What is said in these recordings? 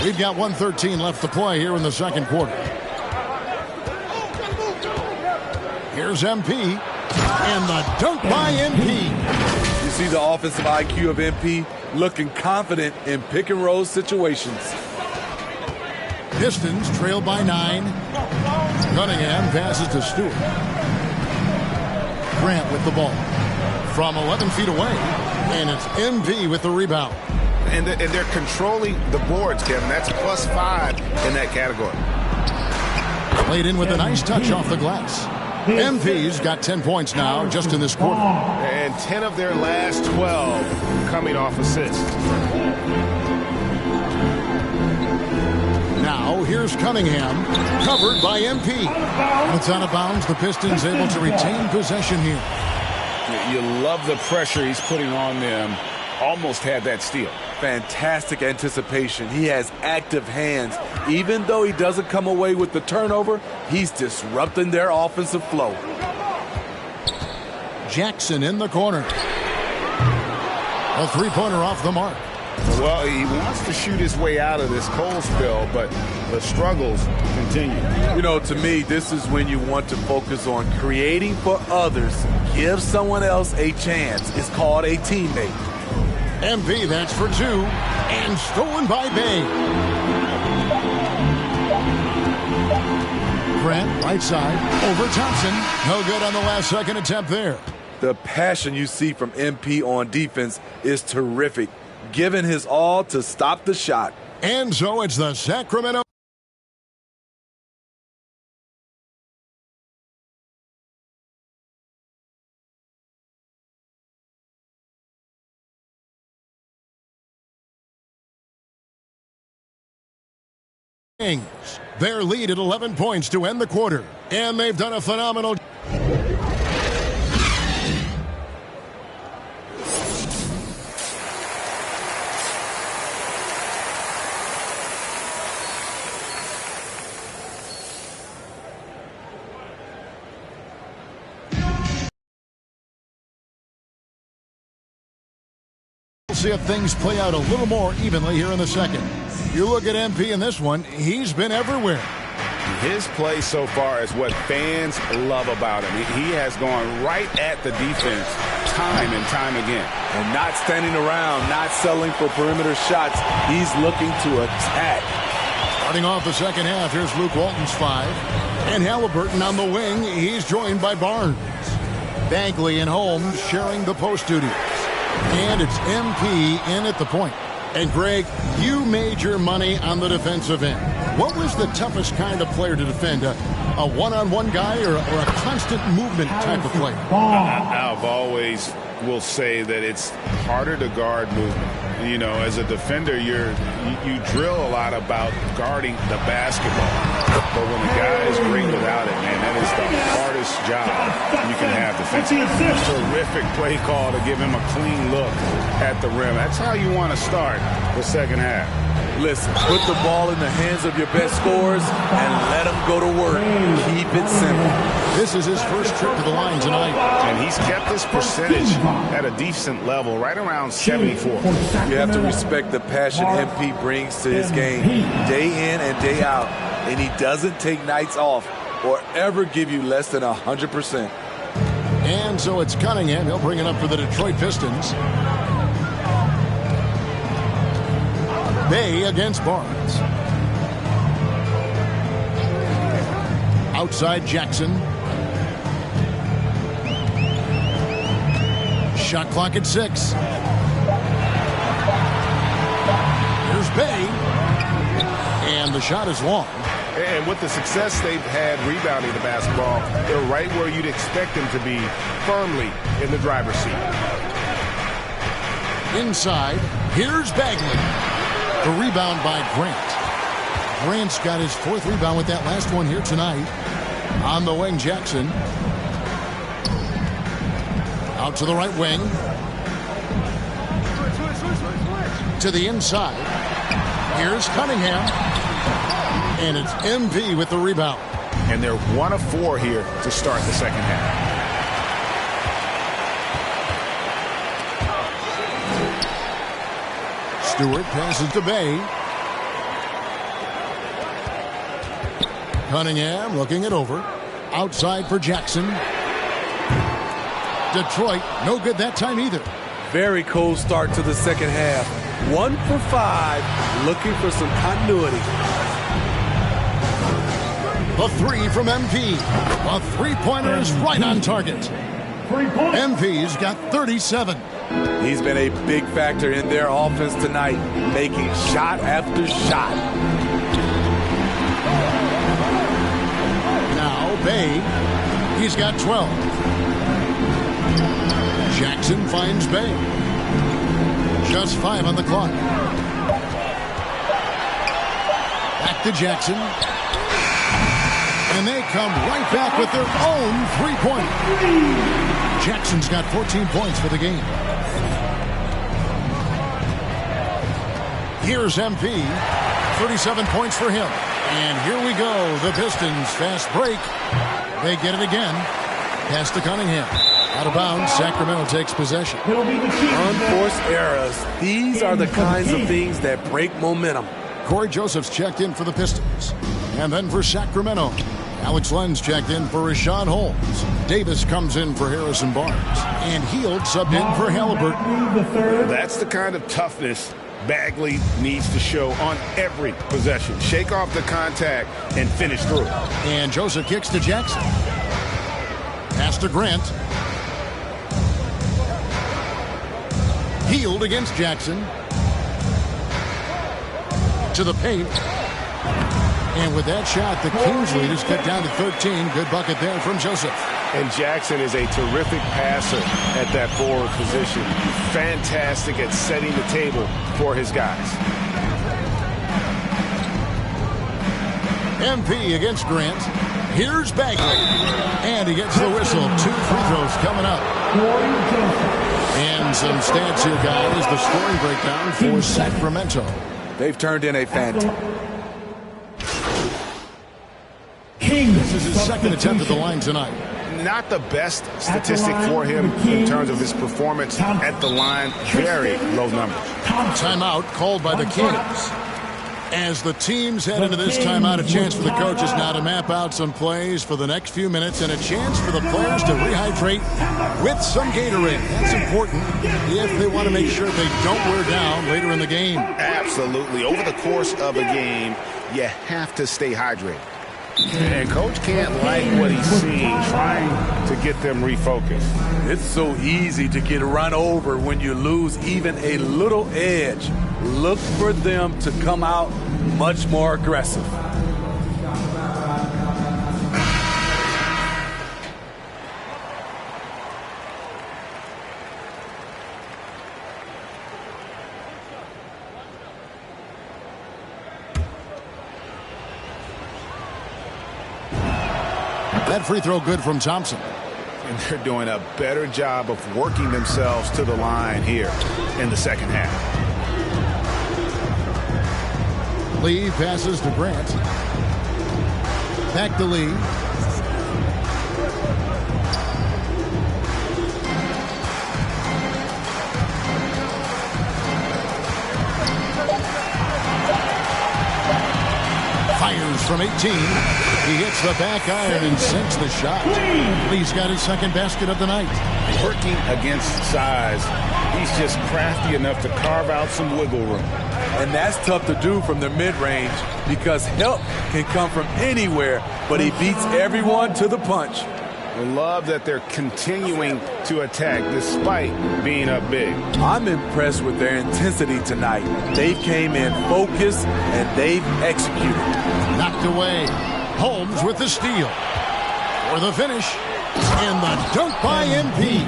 We've got 1:13 left to play here in the second quarter. Here's MP, and the dunk by MP. You see the offensive IQ of MP looking confident in pick-and-roll situations. Pistons trail by 9. Cunningham passes to Stewart. Grant with the ball from 11 feet away, and it's MP with the rebound. And they're controlling the boards, Kevin. That's +5 in that category. Played in with a nice touch off the glass. MP's got 10 points now just in this quarter. And 10 of their last 12 coming off assists. Now here's Cunningham, covered by MP. It's out of bounds. The Pistons able to retain possession here. You love the pressure he's putting on them. Almost had that steal. Fantastic anticipation. He has active hands. Even though he doesn't come away with the turnover, he's disrupting their offensive flow. Jackson in the corner. A three-pointer off the mark. Well, he wants to shoot his way out of this cold spell, but the struggles continue. You know, to me, this is when you want to focus on creating for others. Give someone else a chance. It's called a teammate. MP, that's for 2, and stolen by Bay. Grant, right side, over Thompson. No good on the last second attempt there. The passion you see from MP on defense is terrific, giving his all to stop the shot. And so it's the Sacramento. Their lead at 11 points to end the quarter, and they've done a phenomenal job. We'll see if things play out a little more evenly here in the second. You look at MP in this one, he's been everywhere. His play so far is what fans love about him. He has gone right at the defense time and time again. And not standing around, not settling for perimeter shots. He's looking to attack. Starting off the second half, here's Luke Walton's 5. And Halliburton on the wing. He's joined by Barnes. Bagley and Holmes sharing the post duties. And it's MP in at the point. And, Greg, you made your money on the defensive end. What was the toughest kind of player to defend? A one-on-one guy or a constant movement type of player? I've always will say that it's harder to guard movement. You know, as a defender, you drill a lot about guarding the basketball. But when the guy is great without it, man, that is the hardest job you can have defensively. Terrific play call to give him a clean look at the rim. That's how you want to start the second half. Listen, put the ball in the hands of your best scorers and let them go to work. Keep it simple. This is his first trip to the line tonight. And he's kept this percentage at a decent level, right around 74. You have to respect the passion MP brings to his game day in and day out. And he doesn't take nights off or ever give you less than 100%. And so it's Cunningham. He'll bring it up for the Detroit Pistons. Bay against Barnes. Outside Jackson. Shot clock at 6. Here's Bay. And the shot is long. And with the success they've had rebounding the basketball, they're right where you'd expect them to be, firmly in the driver's seat. Inside, here's Bagley. The rebound by Grant. Grant's got his 4th rebound with that last one here tonight. On the wing, Jackson. Out to the right wing. To the inside. Here's Cunningham. And it's MP with the rebound. And they're 1 of 4 here to start the second half. Stewart passes to Bay. Cunningham looking it over. Outside for Jackson. Detroit, no good that time either. Very cold start to the second half. 1 for 5, looking for some continuity. The three from MP. A three-pointer is right on target. MP's got 37. He's been a big factor in their offense tonight, making shot after shot. Now Bay, he's got 12. Jackson finds Bay. Just 5 on the clock. Back to Jackson. And they come right back with their own three-pointer. Jackson's got 14 points for the game. Here's MP. 37 points for him. And here we go. The Pistons fast break. They get it again. Pass to Cunningham. Out of bounds. Sacramento takes possession. Unforced errors. These are the kinds of things that break momentum. Corey Joseph's checked in for the Pistons. And then for Sacramento, Alex Lenz checked in for Rashawn Holmes. Davis comes in for Harrison Barnes. And Hield subbed in for Halliburton. That's the kind of toughness Bagley needs to show on every possession. Shake off the contact and finish through. And Joseph kicks to Jackson. Pass to Grant. Hield against Jackson. To the paint. And with that shot, the Kings lead is cut down to 13. Good bucket there from Joseph. And Jackson is a terrific passer at that forward position. Fantastic at setting the table for his guys. MP against Grant. Here's Bagley. And he gets the whistle. 2 free throws coming up. And some stats here, guys. The scoring breakdown for Sacramento. They've turned in a fantastic. This is his second attempt at the line tonight. Not the best statistic for him in terms of his performance at the line. Very low numbers. Timeout called by the Kings. As the teams head into this timeout, a chance for the coaches now to map out some plays for the next few minutes and a chance for the players to rehydrate with some Gatorade. That's important if they want to make sure they don't wear down later in the game. Absolutely. Over the course of a game, you have to stay hydrated. And Coach can't like what he's seeing, trying to get them refocused. It's so easy to get run over when you lose even a little edge. Look for them to come out much more aggressive. That free throw good from Thompson. And they're doing a better job of working themselves to the line here in the second half. Lee passes to Grant. Back to Lee. Fires from 18. He hits the back iron and sinks the shot. Lee's got his second basket of the night. Working against size, he's just crafty enough to carve out some wiggle room. And that's tough to do from the mid-range because help can come from anywhere, but he beats everyone to the punch. I love that they're continuing to attack despite being up big. I'm impressed with their intensity tonight. They came in focused and they've executed. Knocked away. Holmes with the steal. For the finish. And the dunk by MP.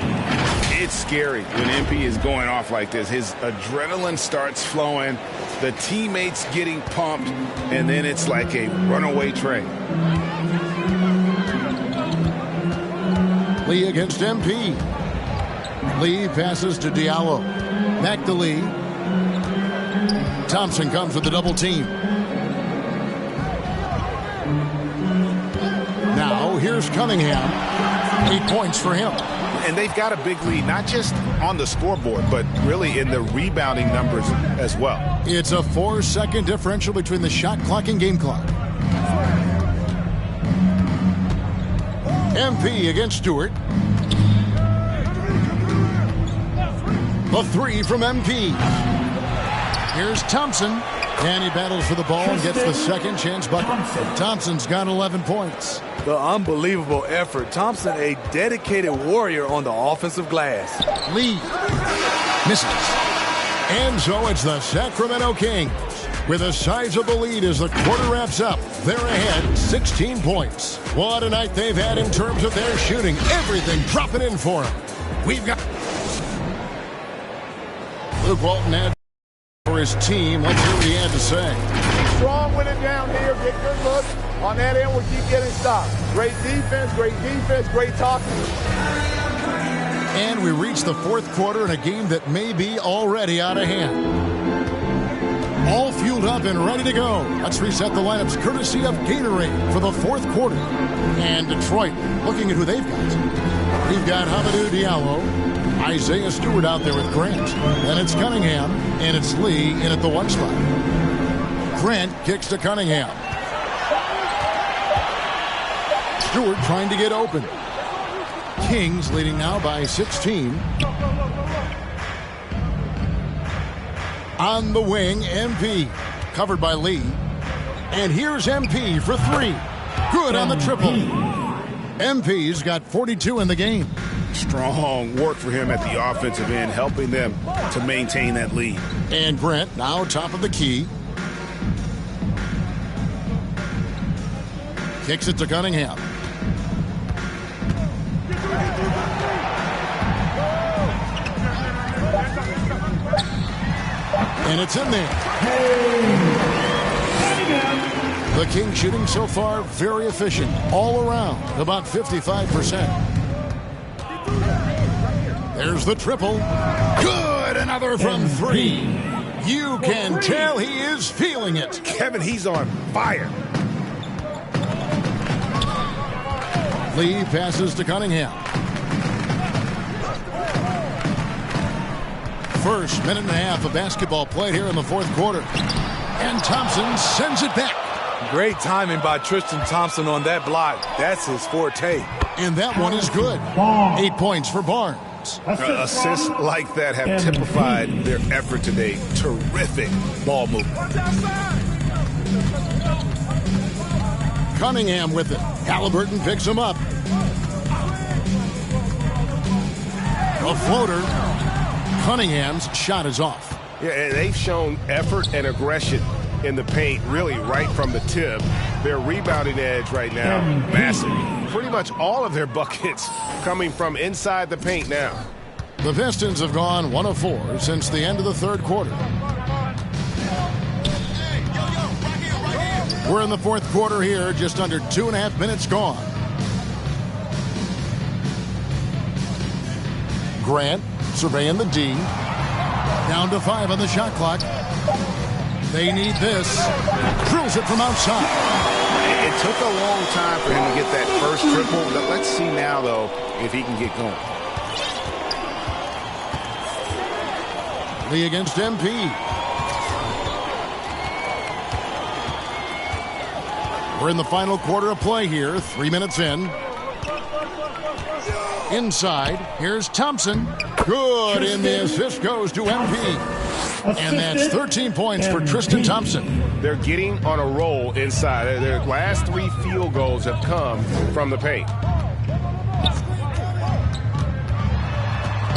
It's scary when MP is going off like this. His adrenaline starts flowing, the teammates getting pumped, and then it's like a runaway train. Lee against MP. Lee passes to Diallo. Back to Lee. Thompson comes with the double team. Now here's Cunningham. 8 points for him. And they've got a big lead, not just on the scoreboard, but really in the rebounding numbers as well. It's a 4-second differential between the shot clock and game clock. MP against Stewart. The three from MP. Here's Thompson. And he battles for the ball and gets the second chance bucket. Thompson's got 11 points. The unbelievable effort. Thompson, a dedicated warrior on the offensive glass. Lee misses. And so it's the Sacramento Kings with a sizable lead as the quarter wraps up. They're ahead 16 points. What a night they've had in terms of their shooting. Everything dropping in for them. We've got Luke Walton had for his team. Let's hear what he had to say. Strong with it down there. Get good look. On that end, we'll keep getting stopped. Great defense, great talking. And we reach the fourth quarter in a game that may be already out of hand. All fueled up and ready to go. Let's reset the lineups courtesy of Gatorade for the fourth quarter. And Detroit looking at who they've got. We've got Hamidou Diallo, Isaiah Stewart out there with Grant. Then it's Cunningham, and it's Lee in at the one spot. Grant kicks to Cunningham. Stewart trying to get open. Kings leading now by 16. On the wing, MP. Covered by Lee. And here's MP for three. Good on the triple. MP's got 42 in the game. Strong work for him at the offensive end, helping them to maintain that lead. And Grant now top of the key. Kicks it to Cunningham. And it's in there. The Kings shooting so far very efficient all around, about 55%. There's the triple. Good, another from three. You can tell he is feeling it. Kevin, he's on fire. Lee passes to Cunningham. First minute and a half of basketball played here in the fourth quarter. And Thompson sends it back. Great timing by Tristan Thompson on that block. That's his forte. And that one is good. 8 points for Barnes. Assists like that have typified their effort today. Terrific ball movement. Cunningham with it. Halliburton picks him up. A floater. Cunningham's shot is off. Yeah, they've shown effort and aggression in the paint, really right from the tip. Their rebounding edge right now, massive. Pretty much all of their buckets coming from inside the paint now. The Pistons have gone 1 of 4 since the end of the third quarter. We're in the fourth quarter here, just under 2.5 minutes gone. Grant surveying the D. Down to 5 on the shot clock. They need this. Drills it from outside. It took a long time for him to get that first triple. Let's see now, though, if he can get going. Lee against MP. We're in the final quarter of play here. 3 minutes in. Inside, here's Thompson. Good, and the assist goes to MP. And that's 13 points for Tristan Thompson. They're getting on a roll inside. Their last 3 field goals have come from the paint.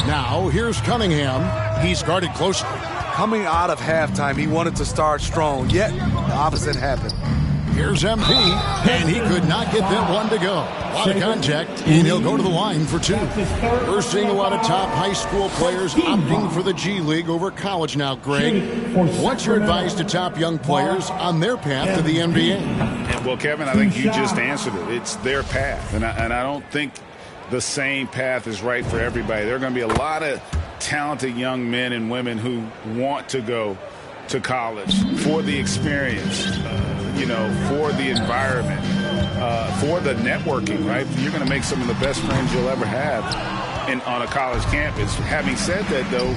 Now, here's Cunningham. He's guarded closely. Coming out of halftime, he wanted to start strong, yet the opposite happened. Here's MP, and he could not get that one to go. A lot of contact, and he'll go to the line for 2. We're seeing a lot of top high school players opting for the G League over college now, Greg. What's your advice to top young players on their path to the NBA? Well, Kevin, I think you just answered it. It's their path, and I don't think the same path is right for everybody. There are going to be a lot of talented young men and women who want to go to college for the experience, for the environment, for the networking, right? You're going to make some of the best friends you'll ever have on a college campus. Having said that, though,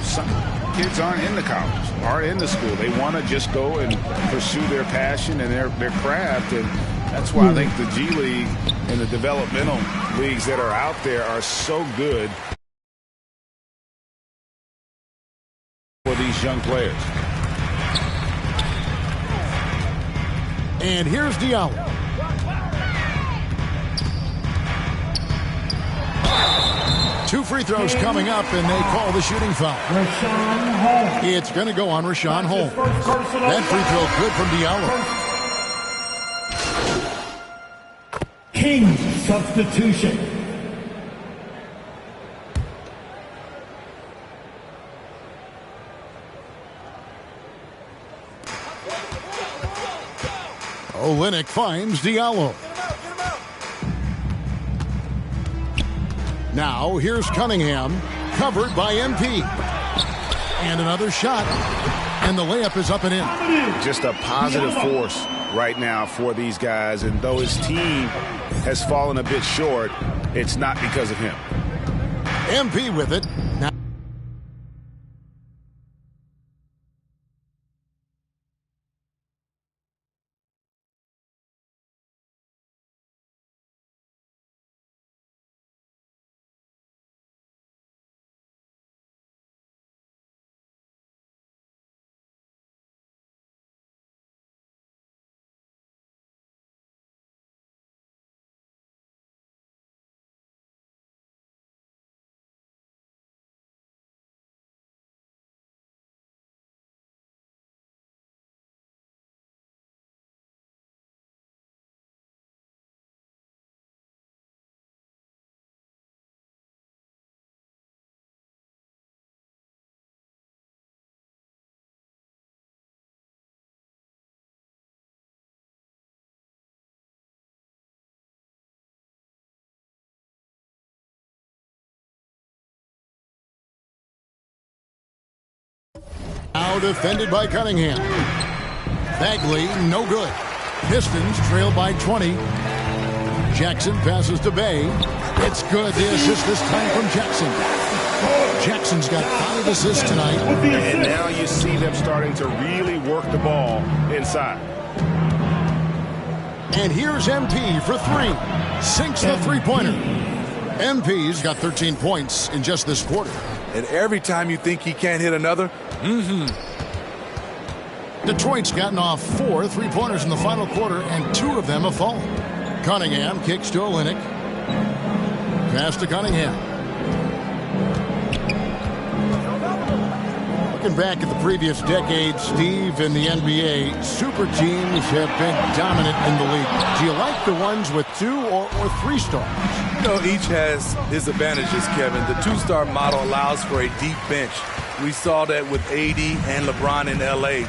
kids aren't in the college, aren't in the school. They want to just go and pursue their passion and their craft. And that's why I think the G League and the developmental leagues that are out there are so good for these young players. And here's Diallo. Two free throws coming up, and they call the shooting foul. It's going to go on Rashawn Holmes. That free throw good from Diallo. King's substitution. Olynyk finds Diallo. Now here's Cunningham, covered by MP. And another shot, and the layup is up and in. Just a positive force right now for these guys, and though his team has fallen a bit short, it's not because of him. MP with it. Now defended by Cunningham. Bagley, no good. Pistons trail by 20. Jackson passes to Bay. It's good. The assist this time from Jackson. Jackson's got 5 assists tonight. And now you see them starting to really work the ball inside. And here's MP for 3. Sinks the three-pointer. MP's got 13 points in just this quarter. And every time you think he can't hit another, Detroit's gotten off 4 three-pointers in the final quarter, and 2 of them have fallen. Cunningham kicks to Olynyk. Pass to Cunningham. Looking back at the previous decade, Steve, in the NBA, super teams have been dominant in the league. Do you like the ones with 2 or 3 stars? you know, each has his advantages, Kevin. The 2-star model allows for a deep bench. We saw that with AD and LeBron in L.A.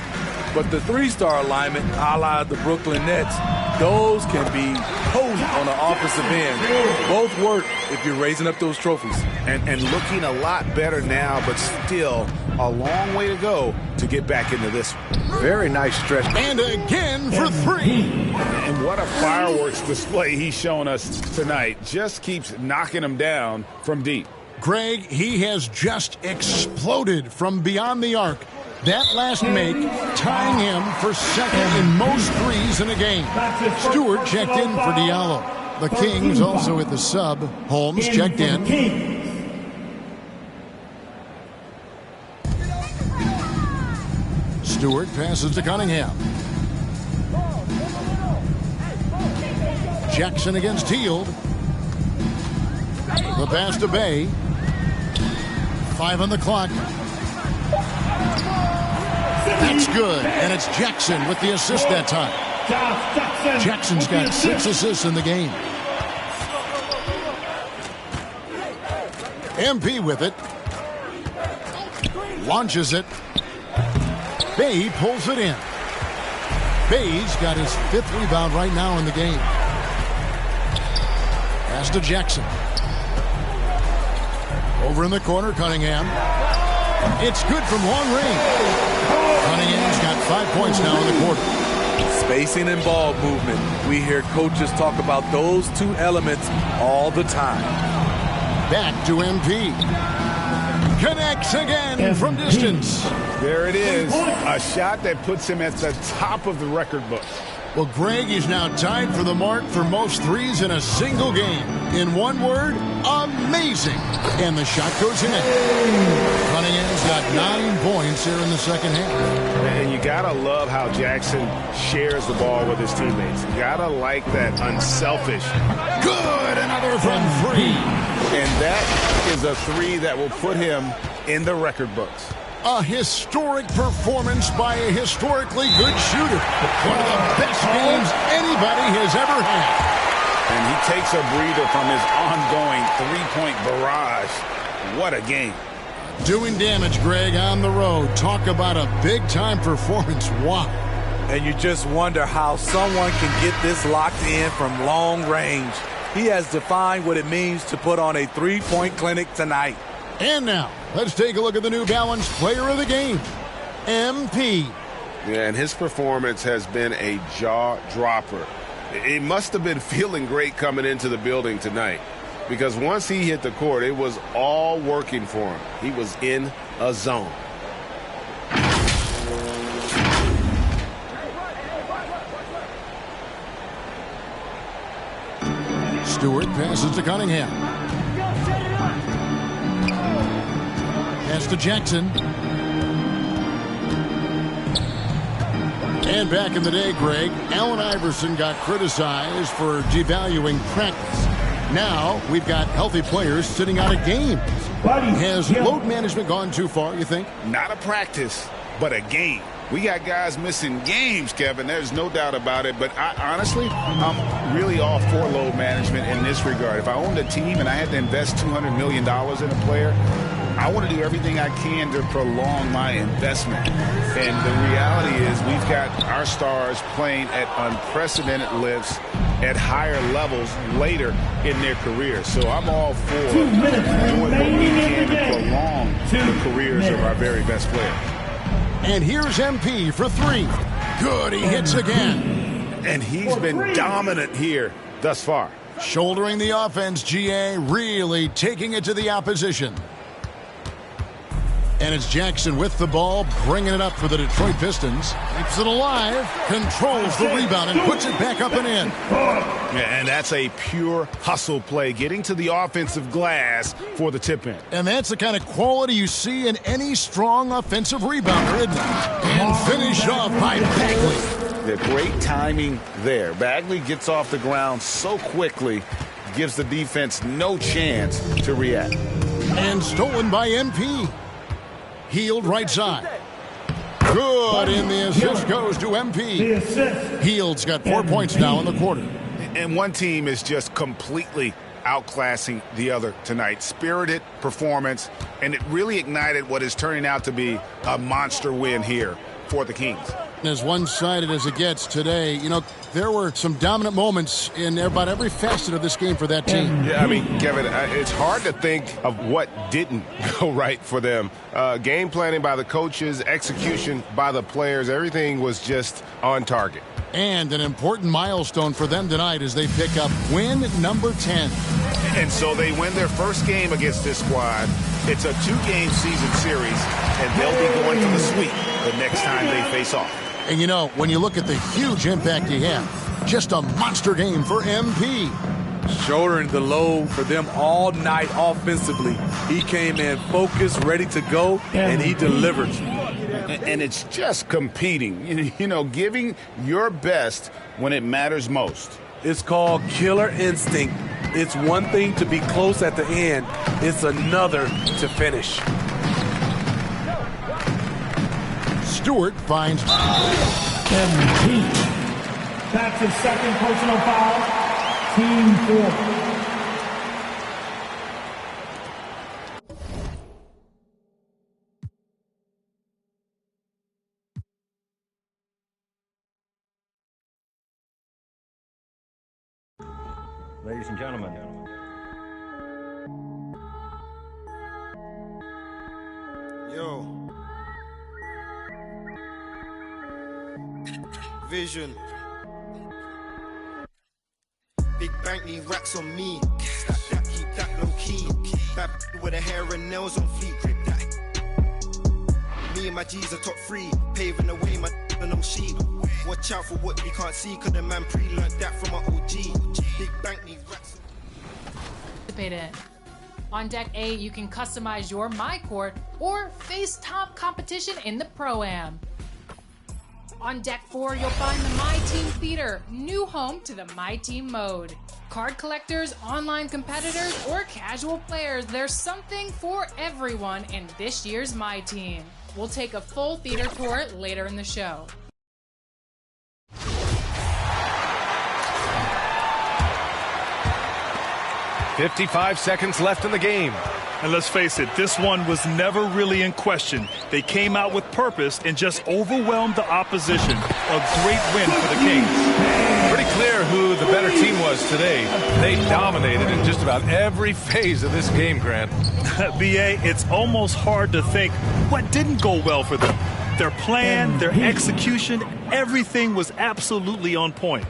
But the 3-star alignment, a la the Brooklyn Nets, those can be potent on the offensive end. Both work if you're raising up those trophies. And looking a lot better now, but still a long way to go to get back into this one. Very nice stretch. And again for 3. And what a fireworks display he's shown us tonight. Just keeps knocking them down from deep. Greg, he has just exploded from beyond the arc. That last make tying him for second in most threes in a game. Stewart checked in for Diallo. The Kings also at the sub. Holmes checked in. Stewart passes to Cunningham. Jackson against Hield. The pass to Bay. 5 on the clock. That's good, and it's Jackson with the assist that time. Jackson's got 6 assists in the game. MP with it. Launches it. Bay pulls it in. Bay's got his 5th rebound right now in the game. Pass to Jackson. Over in the corner, Cunningham. It's good from long range. Cunningham's got 5 points now in the quarter. Spacing and ball movement. We hear coaches talk about those 2 elements all the time. Back to MP. connects again from distance. There it is, a shot that puts him at the top of the record book. Well, Greg is now tied for the mark for most threes in a single game. In one word, amazing. And the shot goes in. Cunningham's got 9 points here in the second half. And you got to love how Jackson shares the ball with his teammates. You got to like that unselfish. Good, another from 3. And that is a 3 that will put him in the record books. A historic performance by a historically good shooter. One of the best games anybody has ever had. And he takes a breather from his ongoing three-point barrage. What a game. Doing damage, Greg, on the road. Talk about a big-time performance. Wow. And you just wonder how someone can get this locked in from long range. He has defined what it means to put on a three-point clinic tonight. And now, let's take a look at the New Balance Player of the Game, MP. Yeah, and his performance has been a jaw-dropper. He must have been feeling great coming into the building tonight, because once he hit the court, it was all working for him. He was in a zone. Stewart passes to Cunningham. Pass to Jackson. And back in the day, Greg, Allen Iverson got criticized for devaluing practice. Now we've got healthy players sitting out of games. Has load management gone too far, you think? Not a practice, but a game. We got guys missing games, Kevin. There's no doubt about it. But honestly, I'm really all for load management in this regard. If I owned a team and I had to invest $200 million in a player, I want to do everything I can to prolong my investment. And the reality is we've got our stars playing at unprecedented lifts at higher levels later in their careers. So I'm all for doing what we can to prolong the careers of our very best players. And here's MP for 3. Good, he hits again. And he's been dominant here thus far. Shouldering the offense, GA, really taking it to the opposition. And it's Jackson with the ball, bringing it up for the Detroit Pistons. Keeps it alive, controls the rebound, and puts it back up and in. Yeah, and that's a pure hustle play, getting to the offensive glass for the tip-in. And that's the kind of quality you see in any strong offensive rebounder, isn't it? And finished off by Bagley. The great timing there. Bagley gets off the ground so quickly, gives the defense no chance to react. And stolen by MP. Healed right side. Good, and the assist goes to MP. Heald's got 4 points now in the quarter. And one team is just completely outclassing the other tonight. Spirited performance, and it really ignited what is turning out to be a monster win here for the Kings. As one-sided as it gets today, you know, there were some dominant moments in about every facet of this game for that team. Yeah, I mean, Kevin, it's hard to think of what didn't go right for them. Game planning by the coaches, execution by the players, everything was just on target. And an important milestone for them tonight as they pick up win number 10. And so they win their first game against this squad. It's a 2-game season series, and they'll be going for the sweep the next time they face off. And you know, when you look at the huge impact he had, just a monster game for MP. Shouldering the load for them all night offensively. He came in focused, ready to go, and he delivered. And it's just competing, you know, giving your best when it matters most. It's called killer instinct. It's one thing to be close at the end. It's another to finish. Stewart finds MP. That's his second personal foul. Team 4. Ladies and gentlemen. Yo. Vision. Big bank need racks on me. Stack that, keep that low key. Bad with her hair and nails on fleek. Me and my G's are top 3, paving the way, my and no sheep. Watch out for what we can't see, cause the man pre-learned that from our OG. Big bank need racks. On Deck A, you can customize your My Court or face top competition in the Pro-Am. On Deck 4, you'll find the My Team Theater, new home to the My Team mode. Card collectors, online competitors, or casual players, there's something for everyone in this year's My Team. We'll take a full theater tour later in the show. 55 seconds left in the game. And let's face it, this one was never really in question. They came out with purpose and just overwhelmed the opposition. A great win for the Kings. Pretty clear who the better team was today. They dominated in just about every phase of this game, Grant. BA, it's almost hard to think what didn't go well for them. Their plan, their execution, everything was absolutely on point.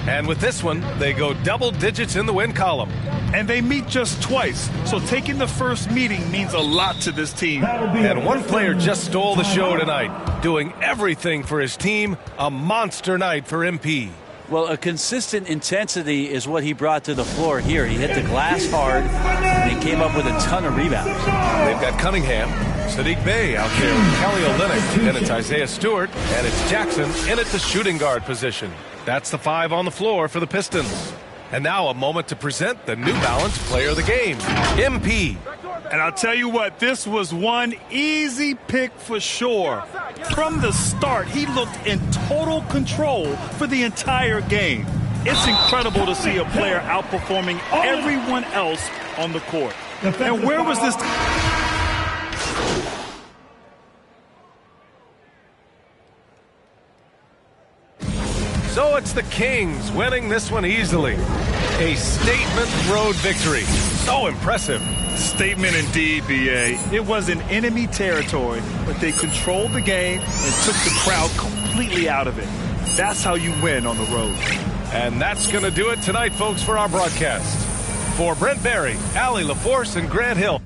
And with this one, they go double digits in the win column. And they meet just twice, so taking the first meeting means a lot to this team. And one player just stole the show tonight, doing everything for his team. A monster night for MP. Well, a consistent intensity is what he brought to the floor here. He hit the glass hard, and he came up with a ton of rebounds. They've got Cunningham, Sadiq Bey out there, Kelly Olynyk, and it's Isaiah Stewart, and it's Jackson in at the shooting guard position. That's the 5 on the floor for the Pistons. And now a moment to present the New Balance Player of the Game, MP. And I'll tell you what, this was one easy pick for sure. From the start, he looked in total control for the entire game. It's incredible to see a player outperforming everyone else on the court. And where was this? So it's the Kings winning this one easily. A statement road victory. So impressive. Statement indeed, BA. It was in enemy territory, but they controlled the game and took the crowd completely out of it. That's how you win on the road. And that's going to do it tonight, folks, for our broadcast. For Brent Barry, Allie LaForce, and Grant Hill.